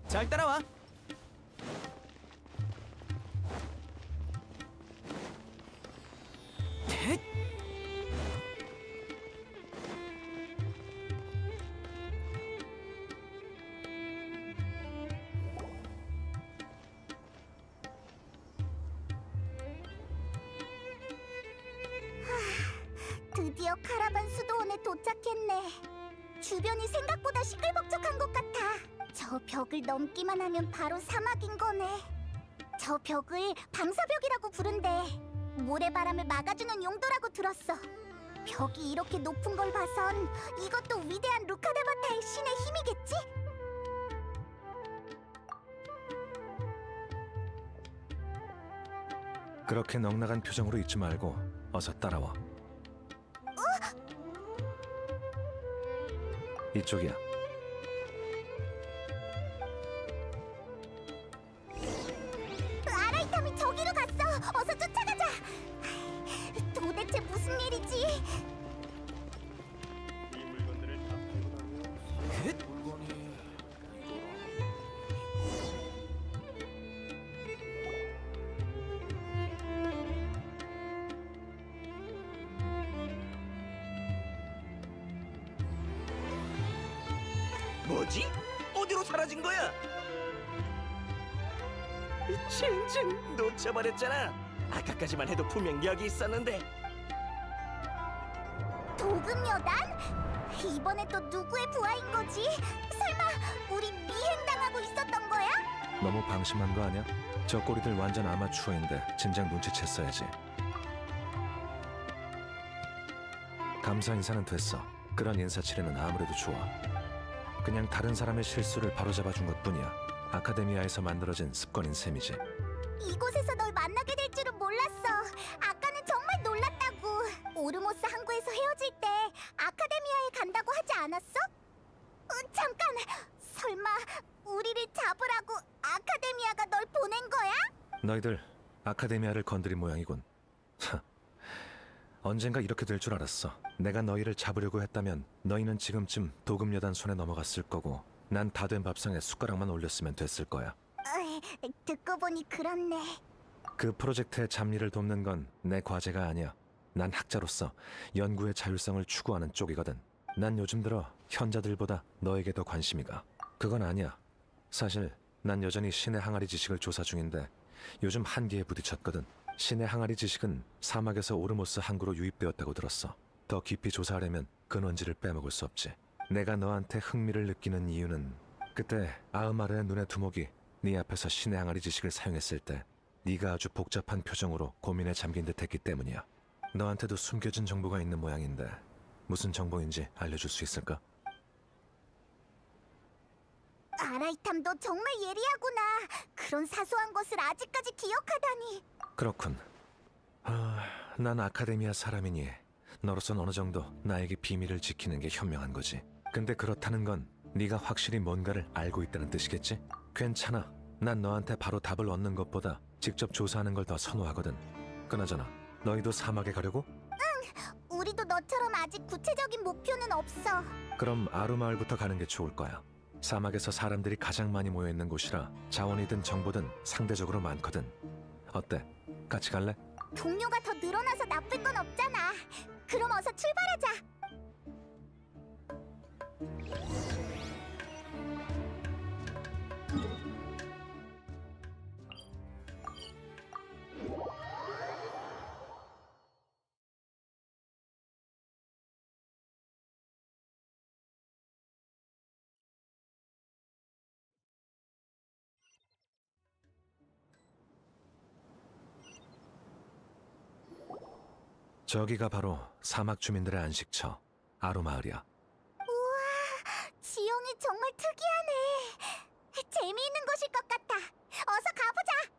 잘 따라와. 헥! 드디어 카라반 수도원에 도착했네. 주변이 생각보다 시끌벅적한 것 같아. 저 벽을 넘기만 하면 바로 사막인 거네. 저 벽을 방사벽이라고 부른대. 모래바람을 막아주는 용도라고 들었어. 벽이 이렇게 높은 걸 봐선 이것도 위대한 루카데바타의 신의 힘이겠지? 그렇게 넉나간 표정으로 있지 말고 어서 따라와. 이쪽이야. 아라이탐이 저기로 갔어. 어서 쫓아가자. 도대체 무슨 일이지? 이 물건들을 다 팔고 나면 물건이 뭐지? 어디로 사라진 거야? 젠장 놓쳐버렸잖아. 아까까지만 해도 분명 여기 있었는데. 도금여단? 이번에 또 누구의 부하인 거지? 설마 우리 미행당하고 있었던 거야? 너무 방심한 거 아니야? 저 꼬리들 완전 아마추어인데 진작 눈치챘어야지. 감사 인사는 됐어. 그런 인사치레는 아무래도 좋아. 그냥 다른 사람의 실수를 바로잡아준 것뿐이야. 아카데미아에서 만들어진 습관인 셈이지. 이곳에서 널 만나게 될 줄은 몰랐어. 아까는 정말 놀랐다고. 오르모스 항구에서 헤어질 때 아카데미아에 간다고 하지 않았어? 잠깐! 설마 우리를 잡으라고 아카데미아가 널 보낸 거야? 너희들 아카데미아를 건드린 모양이군. 언젠가 이렇게 될 줄 알았어. 내가 너희를 잡으려고 했다면 너희는 지금쯤 도금여단 손에 넘어갔을 거고 난 다 된 밥상에 숟가락만 올렸으면 됐을 거야. 듣고 보니 그렇네. 그 프로젝트의 잡일을 돕는 건 내 과제가 아니야. 난 학자로서 연구의 자율성을 추구하는 쪽이거든. 난 요즘 들어 현자들보다 너에게 더 관심이 가. 그건 아니야. 사실 난 여전히 신의 항아리 지식을 조사 중인데 요즘 한계에 부딪혔거든. 신의 항아리 지식은 사막에서 오르모스 항구로 유입되었다고 들었어. 더 깊이 조사하려면 근원지를 빼먹을 수 없지. 내가 너한테 흥미를 느끼는 이유는 그때 아흐마르의 눈의 두목이 네 앞에서 신의 항아리 지식을 사용했을 때 네가 아주 복잡한 표정으로 고민에 잠긴 듯 했기 때문이야. 너한테도 숨겨진 정보가 있는 모양인데 무슨 정보인지 알려줄 수 있을까? 아라이탐 너 정말 예리하구나. 그런 사소한 것을 아직까지 기억하다니. 그렇군. 난 아카데미아 사람이니 너로선 어느 정도 나에게 비밀을 지키는 게 현명한 거지. 근데 그렇다는 건 네가 확실히 뭔가를 알고 있다는 뜻이겠지? 괜찮아. 난 너한테 바로 답을 얻는 것보다 직접 조사하는 걸 더 선호하거든. 그나저나 너희도 사막에 가려고? 우리도 너처럼 아직 구체적인 목표는 없어. 그럼 아루마을부터 가는 게 좋을 거야. 사막에서 사람들이 가장 많이 모여있는 곳이라 자원이든 정보든 상대적으로 많거든. 어때? 같이 갈래? 동료가 더 늘어나서 나쁠 건 없잖아. 그럼 어서 출발하자. 저기가 바로 사막 주민들의 안식처 아루마을이야. 지형이 정말 특이하네. 재미있는 곳일 것 같아. 어서 가보자.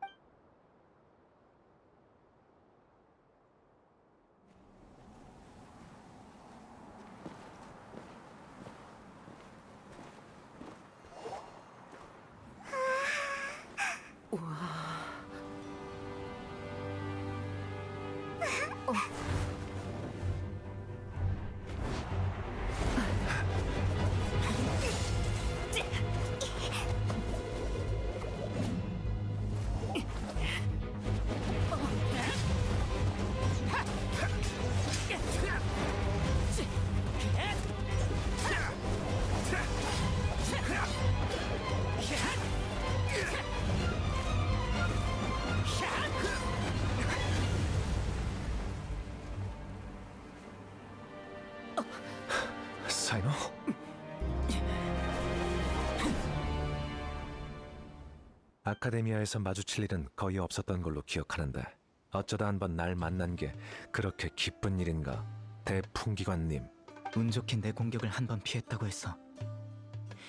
아카데미아에서 마주칠 일은 거의 없었던 걸로 기억하는데 어쩌다 한번 날 만난 게 그렇게 기쁜 일인가? 대풍기관님. 운 좋게 내 공격을 한 번 피했다고 해서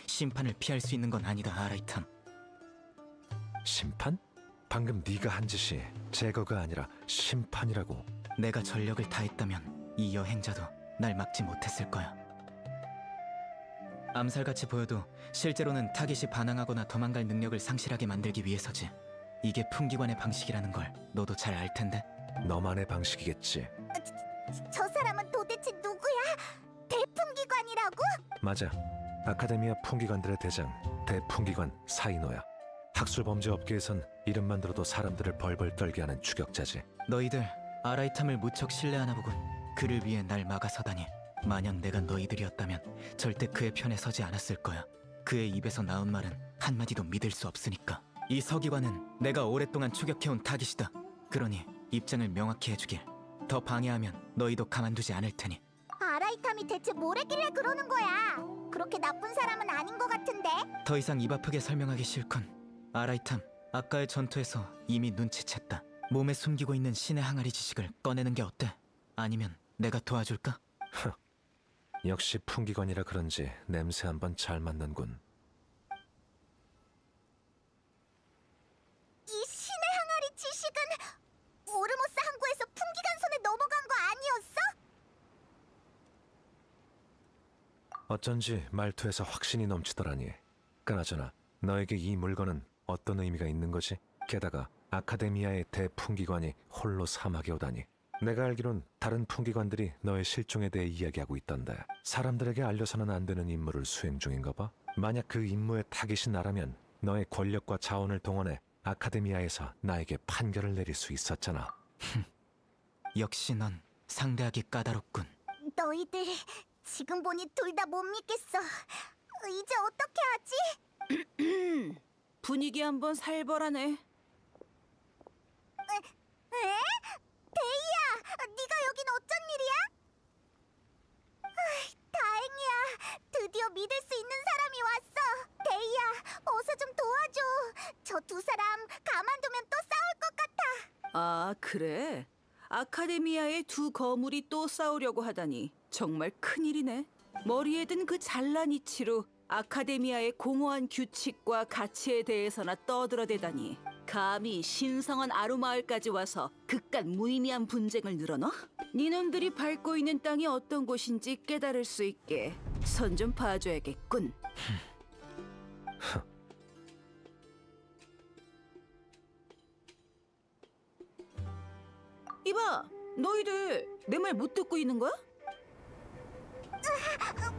심판을 피할 수 있는 건 아니다, 아라이탐. 심판? 방금 네가 한 짓이 제거가 아니라 심판이라고. 내가 전력을 다했다면 이 여행자도 날 막지 못했을 거야. 암살같이 보여도 실제로는 타깃이 반항하거나 도망갈 능력을 상실하게 만들기 위해서지. 이게 풍기관의 방식이라는 걸 너도 잘 알 텐데. 너만의 방식이겠지. 저 사람은 도대체 누구야? 대풍기관이라고? 맞아. 아카데미아 풍기관들의 대장 대풍기관 사이노야. 학술 범죄 업계에선 이름만 들어도 사람들을 벌벌 떨게 하는 추격자지. 너희들 아라이탐을 무척 신뢰하나 보군. 그를 위해 날 막아서다니. 만약 내가 너희들이었다면 절대 그의 편에 서지 않았을 거야. 그의 입에서 나온 말은 한마디도 믿을 수 없으니까. 이 서기관은 내가 오랫동안 추격해온 타깃이다. 그러니 입장을 명확히 해주길. 더 방해하면 너희도 가만두지 않을 테니. 아라이탐이 대체 뭘 했길래 그러는 거야? 그렇게 나쁜 사람은 아닌 것 같은데? 더 이상 입 아프게 설명하기 싫군. 아라이탐, 아까의 전투에서 이미 눈치챘다. 몸에 숨기고 있는 신의 항아리 지식을 꺼내는 게 어때? 아니면 내가 도와줄까? 역시 풍기관이라 그런지 냄새 한번 잘 맡는군. 이 신의 항아리 지식은 오르모스 항구에서 풍기관 손에 넘어간 거 아니었어? 어쩐지 말투에서 확신이 넘치더라니. 그나저나 너에게 이 물건은 어떤 의미가 있는 거지? 게다가 아카데미아의 대풍기관이 홀로 사막에 오다니. 내가 알기론 다른 풍기관들이 너의 실종에 대해 이야기하고 있던데 사람들에게 알려서는 안 되는 임무를 수행 중인가 봐? 만약 그 임무의 타깃이 나라면 너의 권력과 자원을 동원해 아카데미아에서 나에게 판결을 내릴 수 있었잖아. 역시 넌 상대하기 까다롭군. 너희들 지금 보니 둘 다 못 믿겠어. 이제 어떻게 하지? 분위기 한번 살벌하네. 에? 데이야, 네가 여긴 어쩐 일이야? 다행이야. 드디어 믿을 수 있는 사람이 왔어. 데이야, 어서 좀 도와줘. 저 두 사람 가만두면 또 싸울 것 같아. 아, 그래? 아카데미아의 두 거물이 또 싸우려고 하다니 정말 큰일이네. 머리에 든 그 잘난 이치로 아카데미아의 공허한 규칙과 가치에 대해서나 떠들어대다니. 감히 신성한 아루마을까지 와서 그깟 무의미한 분쟁을 늘어놔? 니놈들이 밟고 있는 땅이 어떤 곳인지 깨달을 수 있게 선 좀 봐줘야겠군. 이봐, 너희들 내 말 못 듣고 있는 거야?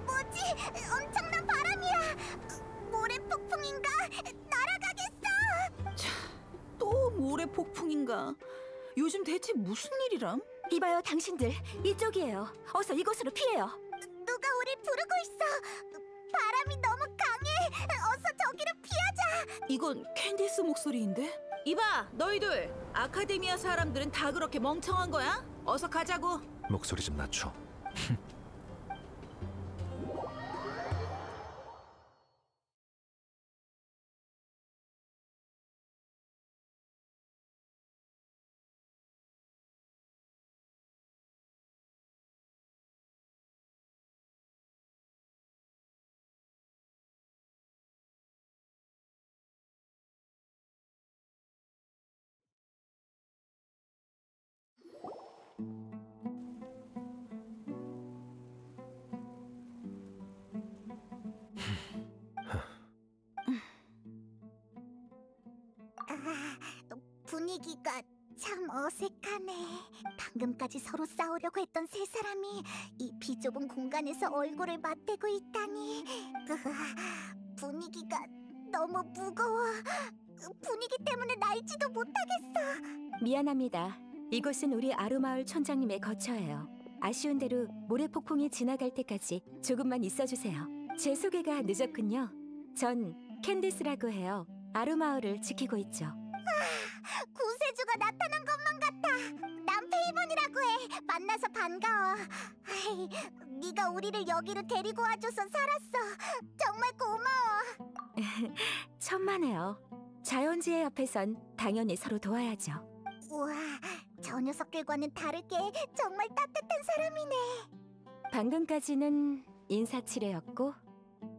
뭐지? 엄청난 바람이야. 모래 폭풍인가? 날아가겠어. 또 모래 폭풍인가? 요즘 대체 무슨 일이람? 이봐요, 당신들. 이쪽이에요. 어서 이곳으로 피해요. 누가 우리 부르고 있어. 바람이 너무 강해. 어서 저기로 피하자. 이건 캔디스 목소리인데? 이봐, 너희들 아카데미아 사람들은 다 그렇게 멍청한 거야? 어서 가자고. 목소리 좀 낮춰. 분위기가 참 어색하네. 방금까지 서로 싸우려고 했던 세 사람이 이 비좁은 공간에서 얼굴을 맞대고 있다니. 분위기가 너무 무거워. 분위기 때문에 날지도 못하겠어. 미안합니다. 이곳은 우리 아루마을 촌장님의 거처예요. 아쉬운 대로 모래폭풍이 지나갈 때까지 조금만 있어주세요. 제 소개가 늦었군요. 전 캔디스라고 해요. 아루마을을 지키고 있죠. 구세주가 나타난 것만 같아. 난 페이번이라고 해. 만나서 반가워. 아이, 네가 우리를 여기로 데리고 와줘서 살았어. 정말 고마워. 천만에요. 자연재해 앞에선 당연히 서로 도와야죠. 우와, 저 녀석들과는 다르게 정말 따뜻한 사람이네. 방금까지는 인사치레였고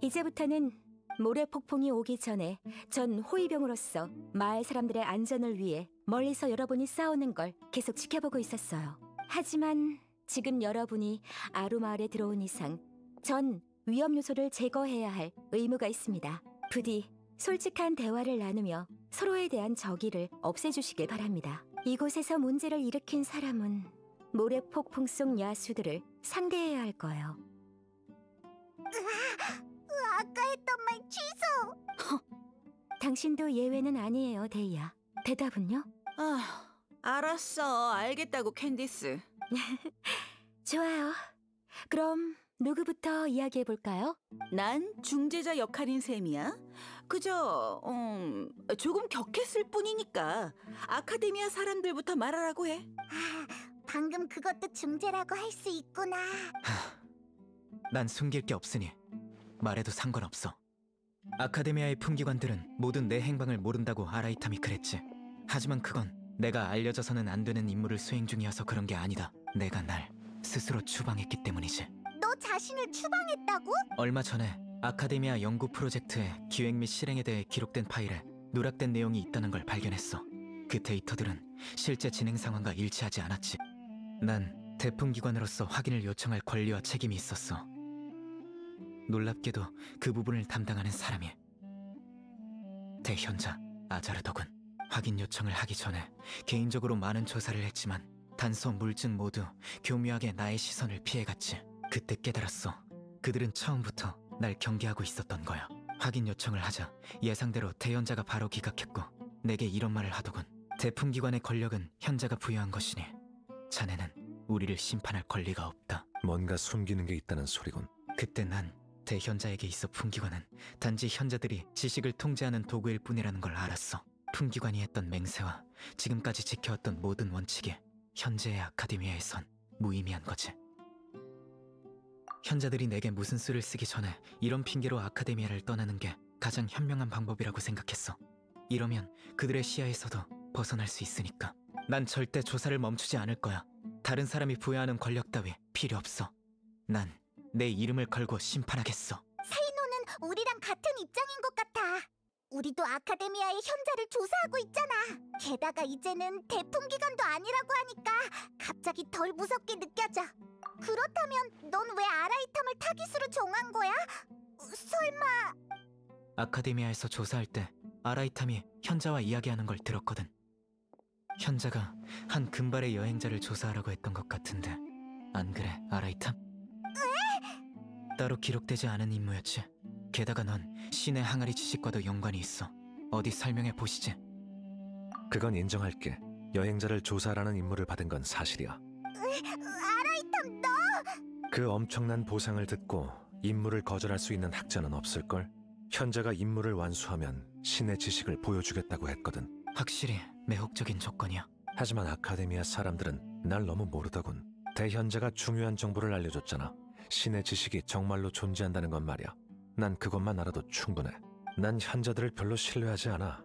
이제부터는 모래 폭풍이 오기 전에 전 호위병으로서 마을 사람들의 안전을 위해 멀리서 여러분이 싸우는 걸 계속 지켜보고 있었어요. 하지만 지금 여러분이 아루마을에 들어온 이상 전 위험 요소를 제거해야 할 의무가 있습니다. 부디 솔직한 대화를 나누며 서로에 대한 적의를 없애주시길 바랍니다. 이곳에서 문제를 일으킨 사람은 모래 폭풍 속 야수들을 상대해야 할 거예요. 아까 했던 말 취소. 당신도 예외는 아니에요, 데이야. 대답은요? 아, 알았어. 알겠다고, 캔디스. 좋아요. 그럼 누구부터 이야기해볼까요? 난 중재자 역할인 셈이야. 그저 조금 격했을 뿐이니까 아카데미아 사람들부터 말하라고 해. 방금 그것도 중재라고 할 수 있구나. 난 숨길 게 없으니 말해도 상관없어. 아카데미아의 품기관들은 모든 내 행방을 모른다고 아라이탐이 그랬지. 하지만 그건 내가 알려져서는 안 되는 임무를 수행 중이어서 그런 게 아니다. 내가 날 스스로 추방했기 때문이지. 너 자신을 추방했다고? 얼마 전에 아카데미아 연구 프로젝트의 기획 및 실행에 대해 기록된 파일에 누락된 내용이 있다는 걸 발견했어. 그 데이터들은 실제 진행 상황과 일치하지 않았지. 난 대품기관으로서 확인을 요청할 권리와 책임이 있었어. 놀랍게도 그 부분을 담당하는 사람이 대현자 아자르더군. 확인 요청을 하기 전에 개인적으로 많은 조사를 했지만 단서 물증 모두 교묘하게 나의 시선을 피해갔지. 그때 깨달았어. 그들은 처음부터 날 경계하고 있었던 거야. 확인 요청을 하자 예상대로 대현자가 바로 기각했고 내게 이런 말을 하더군. 대품기관의 권력은 현자가 부여한 것이니 자네는 우리를 심판할 권리가 없다. 뭔가 숨기는 게 있다는 소리군. 그때 난 대현자에게 있어 품기관은 단지 현자들이 지식을 통제하는 도구일 뿐이라는 걸 알았어. 품기관이 했던 맹세와 지금까지 지켜왔던 모든 원칙이 현재의 아카데미아에선 무의미한 거지. 현자들이 내게 무슨 수를 쓰기 전에 이런 핑계로 아카데미아를 떠나는 게 가장 현명한 방법이라고 생각했어. 이러면 그들의 시야에서도 벗어날 수 있으니까. 난 절대 조사를 멈추지 않을 거야. 다른 사람이 부여하는 권력 따위 필요 없어. 난 내 이름을 걸고 심판하겠어. 세이노는 우리랑 같은 입장인 것 같아. 우리도 아카데미아의 현자를 조사하고 있잖아. 게다가 이제는 대품기관도 아니라고 하니까 갑자기 덜 무섭게 느껴져. 그렇다면 넌 왜 아라이탐을 타깃으로 정한 거야? 설마... 아카데미아에서 조사할 때 아라이탐이 현자와 이야기하는 걸 들었거든. 현자가 한 금발의 여행자를 조사하라고 했던 것 같은데 안 그래, 아라이탐? 따로 기록되지 않은 임무였지. 게다가 넌 신의 항아리 지식과도 연관이 있어. 어디 설명해 보시지. 그건 인정할게. 여행자를 조사하라는 임무를 받은 건 사실이야. 아라이탐 너... 그 엄청난 보상을 듣고 임무를 거절할 수 있는 학자는 없을걸? 현자가 임무를 완수하면 신의 지식을 보여주겠다고 했거든. 확실히 매혹적인 조건이야. 하지만 아카데미아 사람들은 날 너무 모르더군. 대현자가 중요한 정보를 알려줬잖아. 신의 지식이 정말로 존재한다는 건 말이야. 난 그것만 알아도 충분해. 난 현자들을 별로 신뢰하지 않아.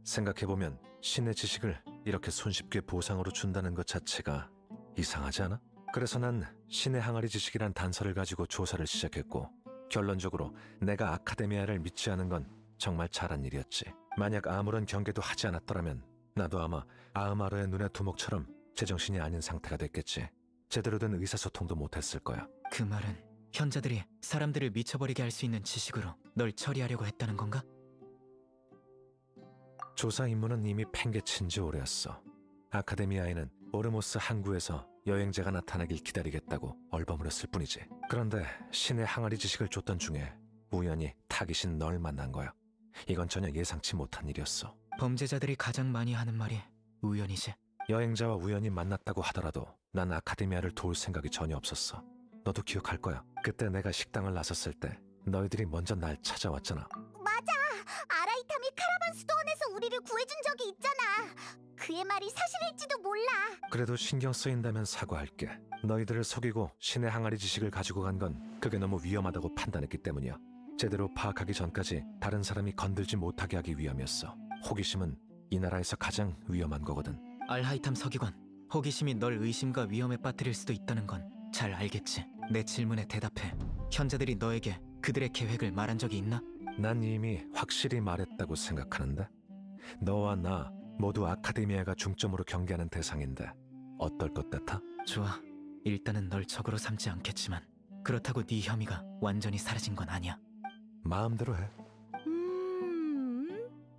생각해보면 신의 지식을 이렇게 손쉽게 보상으로 준다는 것 자체가 이상하지 않아? 그래서 난 신의 항아리 지식이란 단서를 가지고 조사를 시작했고 결론적으로 내가 아카데미아를 믿지 않은 건 정말 잘한 일이었지. 만약 아무런 경계도 하지 않았더라면 나도 아마 아흐마르의 눈의 두목처럼 제정신이 아닌 상태가 됐겠지. 제대로 된 의사소통도 못했을 거야. 그 말은 현자들이 사람들을 미쳐버리게 할 수 있는 지식으로 널 처리하려고 했다는 건가? 조사 임무는 이미 팽개친 지 오래였어. 아카데미아에는 오르모스 항구에서 여행자가 나타나길 기다리겠다고 얼버무렸을 뿐이지. 그런데 신의 항아리 지식을 줬던 중에 우연히 타깃인 널 만난 거야. 이건 전혀 예상치 못한 일이었어. 범죄자들이 가장 많이 하는 말이 우연이지. 여행자와 우연히 만났다고 하더라도 난 아카데미아를 도울 생각이 전혀 없었어. 너도 기억할 거야. 그때 내가 식당을 나섰을 때 너희들이 먼저 날 찾아왔잖아. 맞아! 아라이탐이 카라반 수도원에서 우리를 구해준 적이 있잖아. 그의 말이 사실일지도 몰라. 그래도 신경 쓰인다면 사과할게. 너희들을 속이고 신의 항아리 지식을 가지고 간 건 그게 너무 위험하다고 판단했기 때문이야. 제대로 파악하기 전까지 다른 사람이 건들지 못하게 하기 위함이었어. 호기심은 이 나라에서 가장 위험한 거거든. 알하이탐 서기관, 호기심이 널 의심과 위험에 빠뜨릴 수도 있다는 건 잘 알겠지. 내 질문에 대답해. 현자들이 너에게 그들의 계획을 말한 적이 있나? 난 이미 확실히 말했다고 생각하는데. 너와 나 모두 아카데미아가 중점으로 경계하는 대상인데 어떨 것 같아? 좋아. 일단은 널 적으로 삼지 않겠지만 그렇다고 네 혐의가 완전히 사라진 건 아니야. 마음대로 해.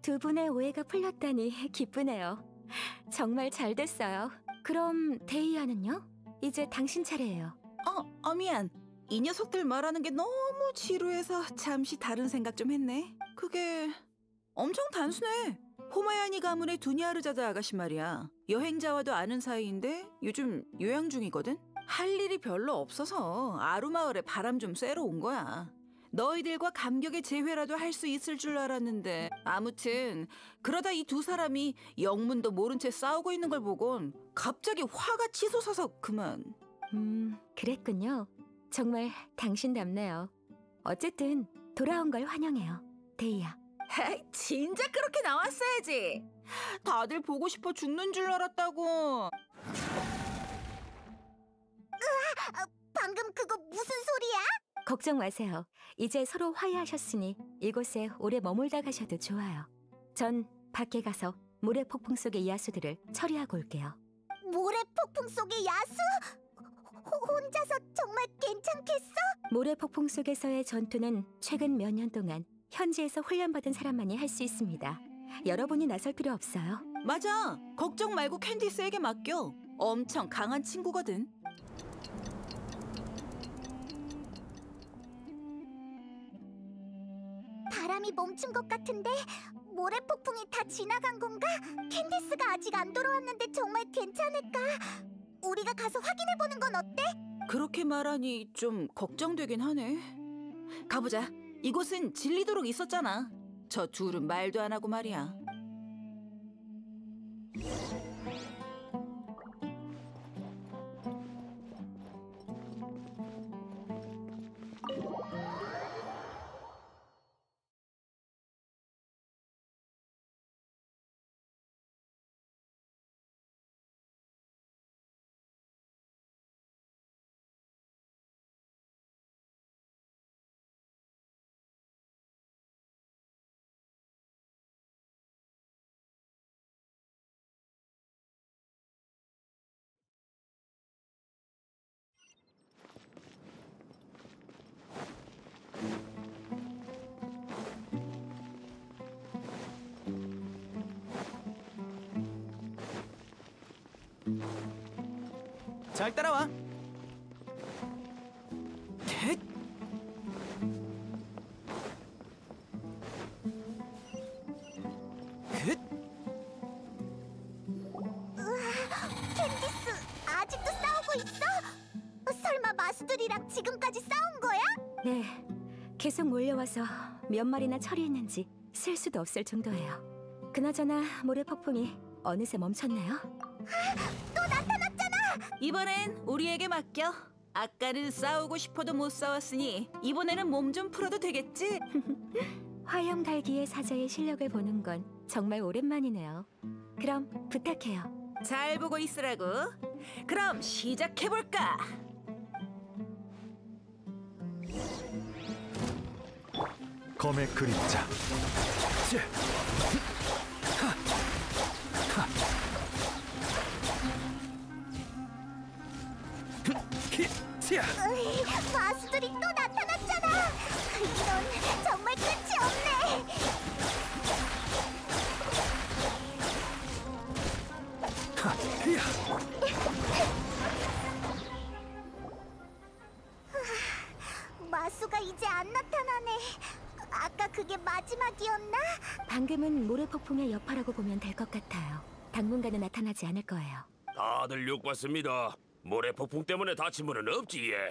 두 분의 오해가 풀렸다니 기쁘네요. 정말 잘 됐어요. 그럼 데이아는요? 이제 당신 차례예요. 미안. 이 녀석들 말하는 게 너무 지루해서 잠시 다른 생각 좀 했네. 그게 엄청 단순해. 호마야니 가문의 두니아르자드 아가씨 말이야. 여행자와도 아는 사이인데 요즘 요양 중이거든. 할 일이 별로 없어서 아루마을에 바람 좀 쐬러 온 거야. 너희들과 감격의 재회라도 할 수 있을 줄 알았는데 아무튼 그러다 이 두 사람이 영문도 모른 채 싸우고 있는 걸 보곤 갑자기 화가 치솟아서 그만. 그랬군요. 정말 당신답네요. 어쨌든 돌아온 걸 환영해요, 데이아. 헤이, 진작 그렇게 나왔어야지. 다들 보고 싶어 죽는 줄 알았다고. 방금 그거 무슨 소리야? 걱정 마세요. 이제 서로 화해하셨으니 이곳에 오래 머물다 가셔도 좋아요. 전 밖에 가서 모래 폭풍 속의 야수들을 처리하고 올게요. 모래 폭풍 속의 야수? 혼자서 정말 괜찮겠어? 모래 폭풍 속에서의 전투는 최근 몇 년 동안 현지에서 훈련받은 사람만이 할 수 있습니다. 여러분이 나설 필요 없어요. 맞아. 걱정 말고 캔디스에게 맡겨. 엄청 강한 친구거든. 바람이 멈춘 것 같은데 모래 폭풍이 다 지나간 건가? 캔디스가 아직 안 돌아왔는데 정말 괜찮을까? 우리가 가서 확인해보는 건 어때? 그렇게 말하니 좀 걱정되긴 하네. 가보자. 이곳은 질리도록 있었잖아. 저 둘은 말도 안 하고 말이야. 잘 따라와. 텟! 캔디스 아직도 싸우고 있어? 설마 마수들이랑 지금까지 싸운 거야? 네, 계속 몰려와서 몇 마리나 처리했는지 셀 수도 없을 정도예요. 그나저나 모래 폭풍이 어느새 멈췄네요. 또 나타났잖아! 이번엔 우리에게 맡겨. 아까는 싸우고 싶어도 못 싸웠으니 이번에는 몸 좀 풀어도 되겠지? 화염달기의 사자의 실력을 보는 건 정말 오랜만이네요. 그럼 부탁해요. 잘 보고 있으라고. 그럼 시작해볼까? 검의 그림자. 으이, 마수들이 또 나타났잖아! 이런, 정말 끝이 없네! 마수가 이제 안 나타나네. 아까 그게 마지막이었나? 방금은 모래 폭풍의 여파라고 보면 될 것 같아요. 당분간은 나타나지 않을 거예요. 다들 욕 봤습니다. 모래 폭풍 때문에 다친 분은 없지 예.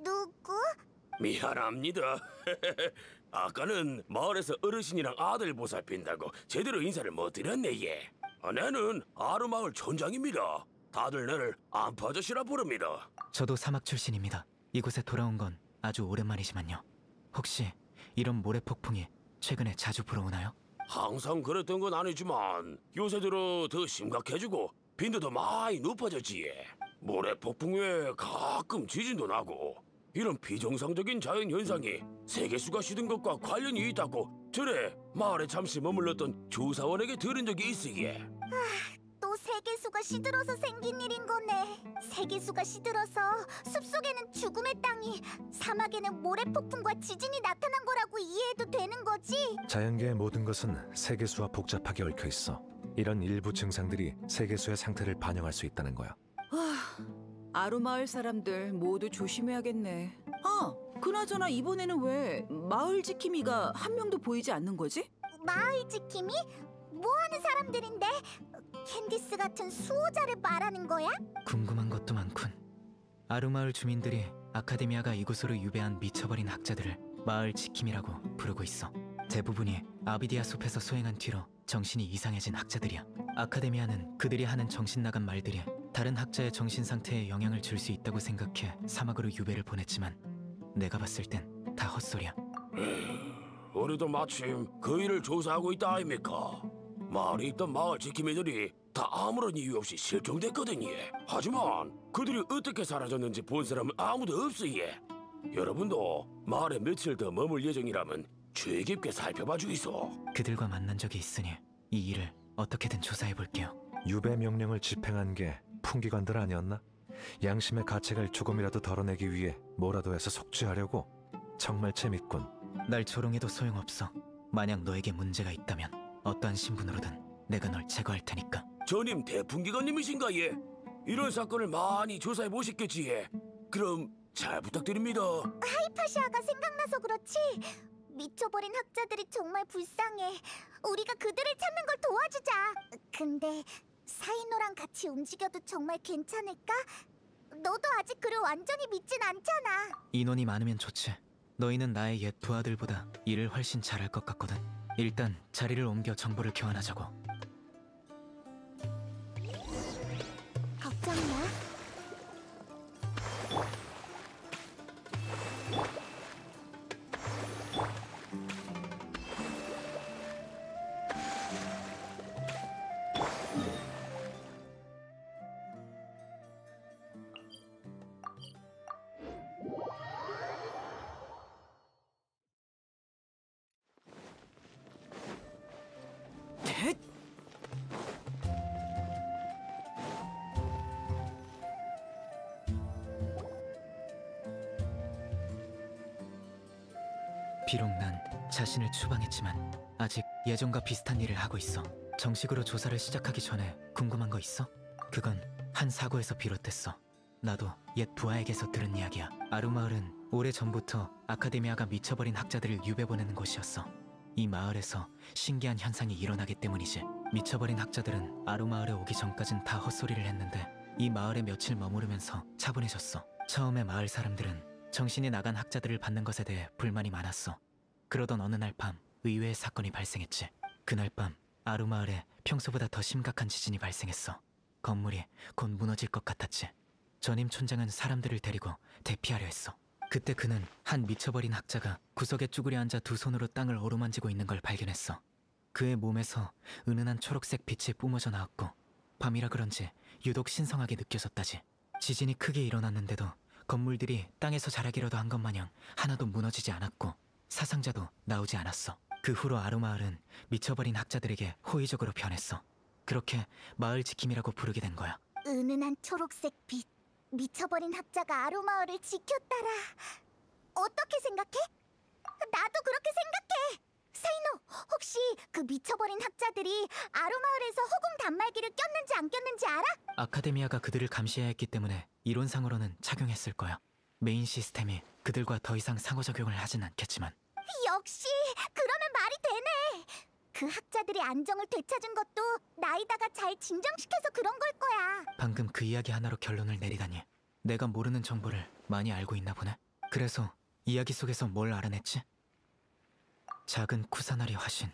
누구? 미안합니다. 아까는 마을에서 어르신이랑 아들 보살핀다고 제대로 인사를 못 드렸네 예. 나는 아루마을 촌장입니다. 다들 나를 안파 아저씨라 부릅니다. 저도 사막 출신입니다. 이곳에 돌아온 건 아주 오랜만이지만요. 혹시 이런 모래 폭풍이 최근에 자주 불어오나요? 항상 그랬던 건 아니지만 요새 들어 더 심각해지고 빈도도 많이 높아졌지. 모래 폭풍 외에 가끔 지진도 나고 이런 비정상적인 자연 현상이 세계수가 시든 것과 관련이 있다고 전에 마을에 잠시 머물렀던 조사원에게 들은 적이 있으예. 또 세계수가 시들어서 생긴 일인 거네. 세계수가 시들어서 숲속에는 죽음의 땅이, 사막에는 모래폭풍과 지진이 나타난 거라고 이해해도 되는 거지? 자연계의 모든 것은 세계수와 복잡하게 얽혀 있어. 이런 일부 증상들이 세계수의 상태를 반영할 수 있다는 거야. 아루마을 사람들 모두 조심해야겠네. 아, 그나저나 이번에는 왜 마을 지킴이가 한 명도 보이지 않는 거지? 마을 지킴이? 뭐하는 사람들인데? 캔디스 같은 수호자를 말하는 거야? 궁금한 것도 많군. 아루마을 주민들이 아카데미아가 이곳으로 유배한 미쳐버린 학자들을 마을 지킴이라고 부르고 있어. 대부분이 아비디아 숲에서 소행한 뒤로 정신이 이상해진 학자들이야. 아카데미아는 그들이 하는 정신 나간 말들이 다른 학자의 정신 상태에 영향을 줄 수 있다고 생각해 사막으로 유배를 보냈지만 내가 봤을 땐 다 헛소리야. 우리도 마침 그 일을 조사하고 있다 아닙니까? 마을에 있던 마을 지킴이들이 다 아무런 이유 없이 실종됐거든요. 하지만 그들이 어떻게 사라졌는지 본 사람은 아무도 없어예. 여러분도 마을에 며칠 더 머물 예정이라면 주의 깊게 살펴봐 주이소. 그들과 만난 적이 있으니 이 일을 어떻게든 조사해 볼게요. 유배 명령을 집행한 게 풍기관들 아니었나? 양심의 가책을 조금이라도 덜어내기 위해 뭐라도 해서 속죄하려고. 정말 재밌군. 날 조롱해도 소용없어. 만약 너에게 문제가 있다면 어떠한 신분으로든 내가 널 제거할 테니까. 전임 대풍기관님이신가 예? 이런 사건을 많이 조사해 보셨겠지 예? 그럼 잘 부탁드립니다. 하이파시아가 생각나서 그렇지? 미쳐버린 학자들이 정말 불쌍해. 우리가 그들을 찾는 걸 도와주자. 근데 사이노랑 같이 움직여도 정말 괜찮을까? 너도 아직 그를 완전히 믿진 않잖아. 인원이 많으면 좋지. 너희는 나의 옛 부하들보다 일을 훨씬 잘할 것 같거든. 일단 자리를 옮겨 정보를 교환하자고. 걱정 마. 텟! 비록 난 자신을 추방했지만 아직 예전과 비슷한 일을 하고 있어. 정식으로 조사를 시작하기 전에 궁금한 거 있어? 그건 한 사고에서 비롯됐어. 나도 옛 부하에게서 들은 이야기야. 아루마을은 오래전부터 아카데미아가 미쳐버린 학자들을 유배 보내는 곳이었어. 이 마을에서 신기한 현상이 일어나기 때문이지. 미쳐버린 학자들은 아루마을에 오기 전까진 다 헛소리를 했는데 이 마을에 며칠 머무르면서 차분해졌어. 처음에 마을 사람들은 정신이 나간 학자들을 받는 것에 대해 불만이 많았어. 그러던 어느 날 밤 의외의 사건이 발생했지. 그날 밤 아루마을에 평소보다 더 심각한 지진이 발생했어. 건물이 곧 무너질 것 같았지. 전임 촌장은 사람들을 데리고 대피하려 했어. 그때 그는 한 미쳐버린 학자가 구석에 쭈그려 앉아 두 손으로 땅을 어루만지고 있는 걸 발견했어. 그의 몸에서 은은한 초록색 빛이 뿜어져 나왔고 밤이라 그런지 유독 신성하게 느껴졌다지. 지진이 크게 일어났는데도 건물들이 땅에서 자라기라도 한 것 마냥 하나도 무너지지 않았고 사상자도 나오지 않았어. 그 후로 아루마을은 미쳐버린 학자들에게 호의적으로 변했어. 그렇게 마을 지킴이라고 부르게 된 거야. 은은한 초록색 빛. 미쳐버린 학자가 아루마을을 지켰다라. 어떻게 생각해? 나도 그렇게 생각해. 사이노, 혹시 그 미쳐버린 학자들이 아루마을에서 허공 단말기를 꼈는지 안 꼈는지 알아? 아카데미아가 그들을 감시해야 했기 때문에 이론상으로는 착용했을 거야. 메인 시스템이 그들과 더 이상 상호작용을 하진 않겠지만. 역시 그러면 말이 되네. 그 학자들이 안정을 되찾은 것도 나이다가 잘 진정시켜서 그런 걸 거야. 방금 그 이야기 하나로 결론을 내리다니. 내가 모르는 정보를 많이 알고 있나 보네. 그래서 이야기 속에서 뭘 알아냈지? 작은 쿠사나리 화신.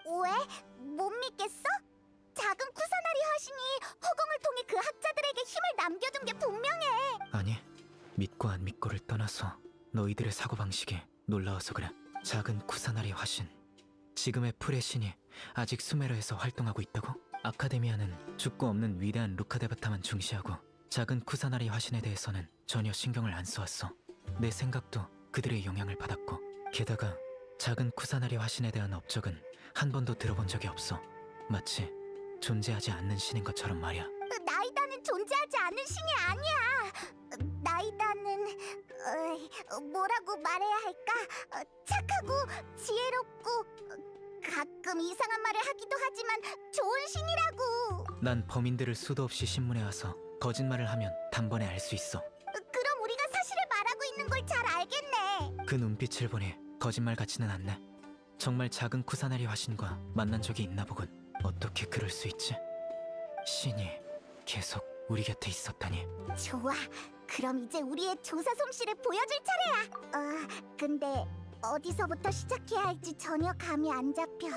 왜? 못 믿겠어? 작은 쿠사나리 화신이 허공을 통해 그 학자들에게 힘을 남겨준 게 분명해. 아니, 믿고 안 믿고를 떠나서 너희들의 사고방식이 놀라워서 그래. 작은 쿠사나리 화신. 지금의 풀의 신이 아직 수메르에서 활동하고 있다고? 아카데미아는 죽고 없는 위대한 루카데바타만 중시하고 작은 쿠사나리 화신에 대해서는 전혀 신경을 안 써왔어. 내 생각도 그들의 영향을 받았고, 게다가 작은 쿠사나리 화신에 대한 업적은 한 번도 들어본 적이 없어. 마치 존재하지 않는 신인 것처럼 말이야. 나이다는 존재하지 않는 신이 아니야. 나이다는 뭐라고 말해야 할까? 착하고 지혜롭고 가끔 이상한 말을 하기도 하지만 좋은 신이라고. 난 범인들을 수도 없이 신문에 와서 거짓말을 하면 단번에 알 수 있어. 그럼 우리가 사실을 말하고 있는 걸 잘 알겠네. 그 눈빛을 보니 거짓말 같지는 않네. 정말 작은 쿠사나리 화신과 만난 적이 있나 보군. 어떻게 그럴 수 있지? 신이 계속 우리 곁에 있었다니. 좋아. 그럼 이제 우리의 조사 솜씨를 보여줄 차례야. 근데 어디서부터 시작해야 할지 전혀 감이 안 잡혀.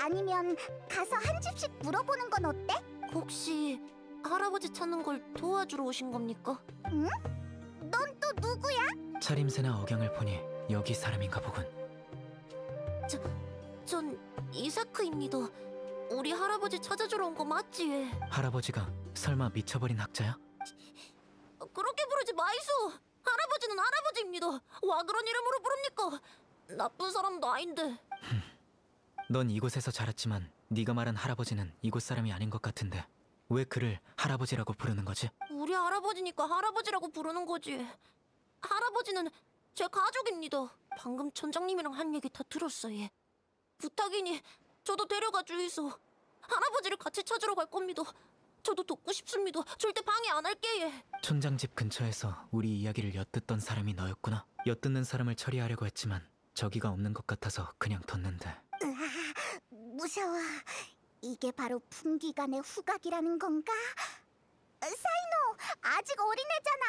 아니면 가서 한 집씩 물어보는 건 어때? 혹시 할아버지 찾는 걸 도와주러 오신 겁니까? 넌 또 누구야? 차림새나 억양을 보니 여기 사람인가 보군. 전 이사크입니다. 우리 할아버지 찾아주러 온 거 맞지? 할아버지가 설마 미쳐버린 학자야? 그렇게 부르지 마이소. 할아버지는 할아버지입니다. 와 그런 이름으로 부릅니까? 나쁜 사람도 아닌데. 넌 이곳에서 자랐지만 네가 말한 할아버지는 이곳 사람이 아닌 것 같은데 왜 그를 할아버지라고 부르는 거지? 우리 할아버지니까 할아버지라고 부르는 거지. 할아버지는 제 가족입니다. 방금 촌장님이랑 한 얘기 다 들었어요. 부탁이니 저도 데려가 주이소. 할아버지를 같이 찾으러 갈 겁니다. 저도 돕고 싶습니다. 절대 방해 안 할게요. 촌장 집 근처에서 우리 이야기를 엿듣던 사람이 너였구나. 엿듣는 사람을 처리하려고 했지만 저기가 없는 것 같아서 그냥 뒀는데. 무서워. 이게 바로 풍기간의 후각이라는 건가? 사이노, 아직 어린애잖아.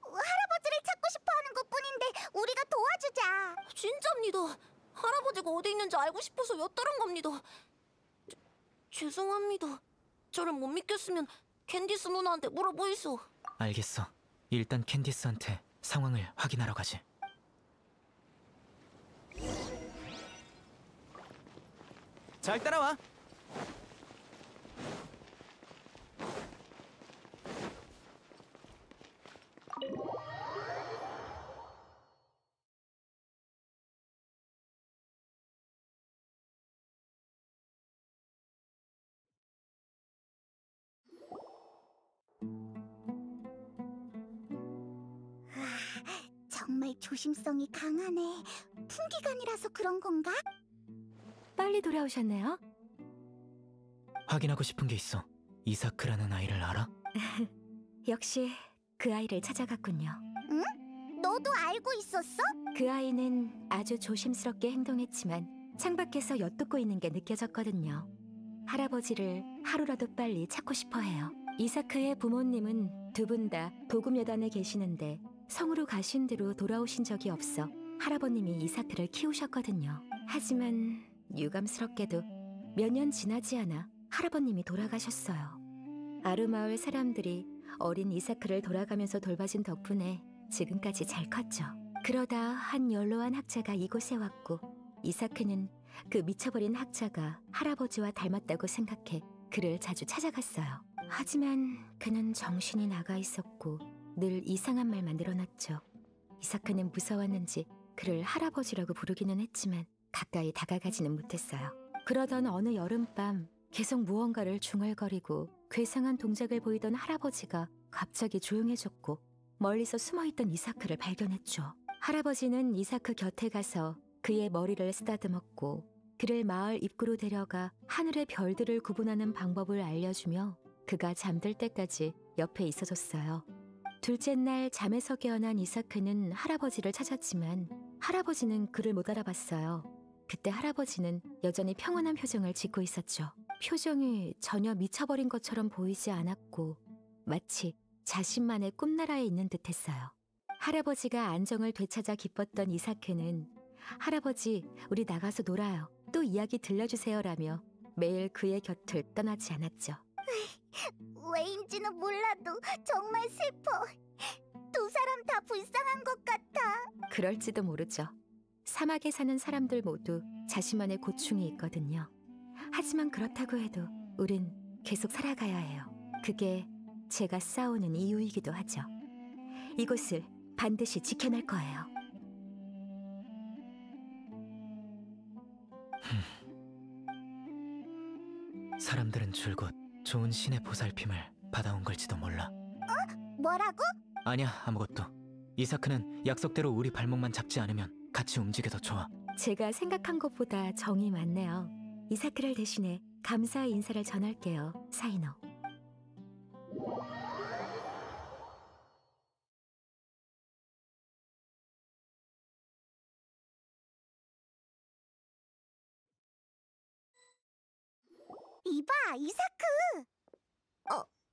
할아버지를 찾고 싶어하는 것뿐인데 우리가 도와주자. 진짜입니다. 할아버지가 어디 있는지 알고 싶어서 엿들은 겁니다. 죄송합니다. 저를 못 믿겠으면 캔디스 누나한테 물어보이소. 알겠어. 일단 캔디스한테 상황을 확인하러 가지. 잘 따라와. 정말 조심성이 강하네. 풍기간이라서 그런 건가? 빨리 돌아오셨네요. 확인하고 싶은 게 있어. 이사크라는 아이를 알아? 역시 그 아이를 찾아갔군요. 너도 알고 있었어? 그 아이는 아주 조심스럽게 행동했지만 창밖에서 엿듣고 있는 게 느껴졌거든요. 할아버지를 하루라도 빨리 찾고 싶어해요. 이사크의 부모님은 두 분 다 도금여단에 계시는데 성으로 가신 뒤로 돌아오신 적이 없어 할아버님이 이사크를 키우셨거든요. 하지만 유감스럽게도 몇 년 지나지 않아 할아버님이 돌아가셨어요. 아루마을 사람들이 어린 이사크를 돌아가면서 돌봐준 덕분에 지금까지 잘 컸죠. 그러다 한 연로한 학자가 이곳에 왔고 이사크는 그 미쳐버린 학자가 할아버지와 닮았다고 생각해 그를 자주 찾아갔어요. 하지만 그는 정신이 나가 있었고 늘 이상한 말만 늘어났죠. 이사크는 무서웠는지 그를 할아버지라고 부르기는 했지만 가까이 다가가지는 못했어요. 그러던 어느 여름밤 계속 무언가를 중얼거리고 괴상한 동작을 보이던 할아버지가 갑자기 조용해졌고 멀리서 숨어있던 이사크를 발견했죠. 할아버지는 이사크 곁에 가서 그의 머리를 쓰다듬었고 그를 마을 입구로 데려가 하늘의 별들을 구분하는 방법을 알려주며 그가 잠들 때까지 옆에 있어줬어요. 둘째 날 잠에서 깨어난 이사크는 할아버지를 찾았지만 할아버지는 그를 못 알아봤어요. 그때 할아버지는 여전히 평온한 표정을 짓고 있었죠. 표정이 전혀 미쳐버린 것처럼 보이지 않았고 마치 자신만의 꿈나라에 있는 듯했어요. 할아버지가 안정을 되찾아 기뻤던 이사크는 할아버지, 우리 나가서 놀아요. 또 이야기 들려주세요라며 매일 그의 곁을 떠나지 않았죠. 왜인지는 몰라도 정말 슬퍼. 두 사람 다 불쌍한 것 같아. 그럴지도 모르죠. 사막에 사는 사람들 모두 자신만의 고충이 있거든요. 하지만 그렇다고 해도 우린 계속 살아가야 해요. 그게 제가 싸우는 이유이기도 하죠. 이곳을 반드시 지켜낼 거예요. 사람들은 줄곧 좋은 신의 보살핌을 받아온 걸지도 몰라. 뭐라고? 아니야, 아무것도. 이사크는 약속대로 우리 발목만 잡지 않으면 같이 움직여도 좋아. 제가 생각한 것보다 정이 많네요. 이사크를 대신해 감사의 인사를 전할게요, 사이노. 이봐, 이사크!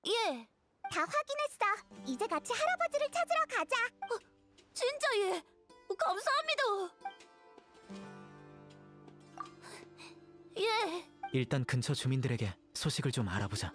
예, 다 확인했어. 이제 같이 할아버지를 찾으러 가자. 진짜 예. 감사합니다. 예. 일단 근처 주민들에게 소식을 좀 알아보자.